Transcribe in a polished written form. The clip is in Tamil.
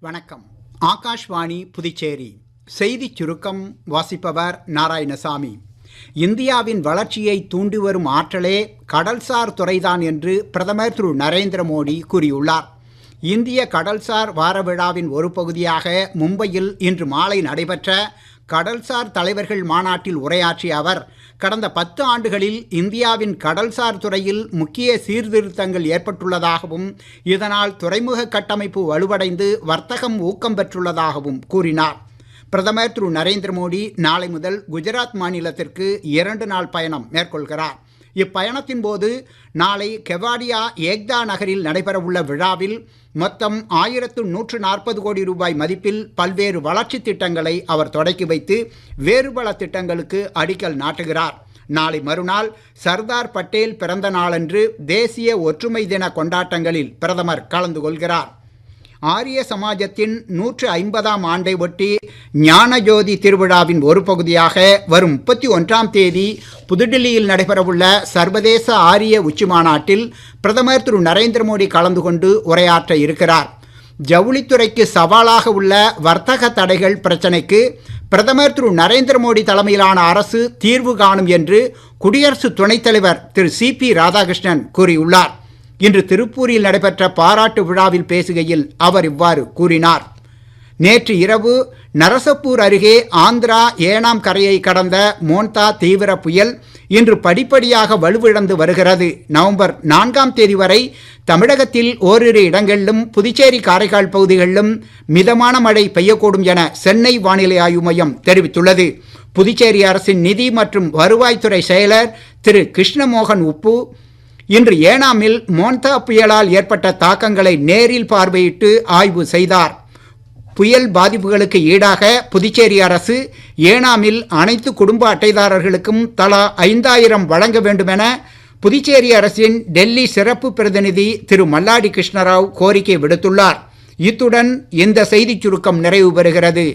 வணக்கம். ஆகாஷ்வாணி புதுச்சேரி செய்திச் சுருக்கம் வாசிப்பவர் நாராயணசாமி. இந்தியாவின் வளர்ச்சியை தூண்டி வரும் ஆற்றலே கடல்சார் துறைதான் என்று பிரதமர் திரு நரேந்திர மோடி கூறியுள்ளார். இந்திய கடல்சார் வார விழாவின் ஒரு பகுதியாக மும்பையில் இன்று மாலை நடைபெற்ற கடல்சார் தலைவர்கள் மாநாட்டில் உரையாற்றிய அவர், கடந்த 10 ஆண்டுகளில் இந்தியாவின் கடல்சார் துறையில் முக்கிய சீர்திருத்தங்கள் ஏற்பட்டுள்ளதாகவும் இதனால் துறைமுக கட்டமைப்பு வலுவடைந்து வர்த்தகம் ஊக்கம் பெற்றுள்ளதாகவும் கூறினார். பிரதமர் திரு நரேந்திர மோடி நாளை முதல் குஜராத் மாநிலத்திற்கு 2 நாள் பயணம் மேற்கொள்கிறார். இப்பயணத்தின் போது நாளை கெவாடியா ஏக்தா நகரில் நடைபெறவுள்ள விழாவில் மொத்தம் 1140 கோடி ரூபாய் மதிப்பில் பல்வேறு வளர்ச்சி திட்டங்களை அவர் தொடக்கி வைத்து வேறு பல திட்டங்களுக்கு அடிக்கல் நாட்டுகிறார். நாளை மறுநாள் சர்தார் பட்டேல் பிறந்த நாளன்று தேசிய ஒற்றுமை தின கொண்டாட்டங்களில் பிரதமர் கலந்து கொள்கிறார். ஆரிய சமாஜத்தின் 150ஆம் ஆண்டை ஒட்டி ஞானஜோதி திருவிழாவின் ஒரு பகுதியாக வரும் 31ஆம் தேதி புதுடில்லியில் நடைபெறவுள்ள சர்வதேச ஆரிய உச்சி மாநாட்டில் பிரதமர் திரு நரேந்திர மோடி கலந்து கொண்டு உரையாற்ற இருக்கிறார். ஜவுளித்துறைக்கு சவாலாக உள்ள வர்த்தக தடைகள் பிரச்சினைக்கு பிரதமர் திரு நரேந்திர மோடி தலைமையிலான அரசு தீர்வு காணும் என்று குடியரசு துணைத் தலைவர் திரு சி.பி. ராதாகிருஷ்ணன் கூறியுள்ளார். இன்று திருப்பூரில் நடைபெற்ற பாராட்டு விழாவில் பேசுகையில் அவர் இவ்வாறு கூறினார். நேற்று இரவு நரசப்பூர் அருகே ஆந்திரா ஏனாம் கரையை கடந்த மோன்தா தீவிர புயல் இன்று படிப்படியாக வலுவிழந்து வருகிறது. நவம்பர் 4ஆம் தேதி வரை தமிழகத்தில் ஓரிரு இடங்களிலும் புதுச்சேரி காரைக்கால் பகுதிகளிலும் மிதமான மழை பெய்யக்கூடும் என சென்னை வானிலை ஆய்வு மையம் தெரிவித்துள்ளது. புதுச்சேரி அரசின் நிதி மற்றும் வருவாய்த்துறை செயலர் திரு கிருஷ்ணமோகன் உப்பு இன்று ஏனாமில் மோன்தா புயலால் ஏற்பட்ட தாக்கங்களை நேரில் பார்வையிட்டு ஆய்வு செய்தார். புயல் பாதிப்புகளுக்கு ஈடாக புதுச்சேரி அரசு ஏனாமில் அனைத்து குடும்ப அட்டைதாரர்களுக்கும் தலா 5000 வழங்க வேண்டும் என புதுச்சேரி அரசின் டெல்லி சிறப்பு பிரதிநிதி திரு மல்லாடி கிருஷ்ணராவ் கோரிக்கை விடுத்துள்ளார். இத்துடன் இந்த செய்திச் சுருக்கம் நிறைவு பெறுகிறது.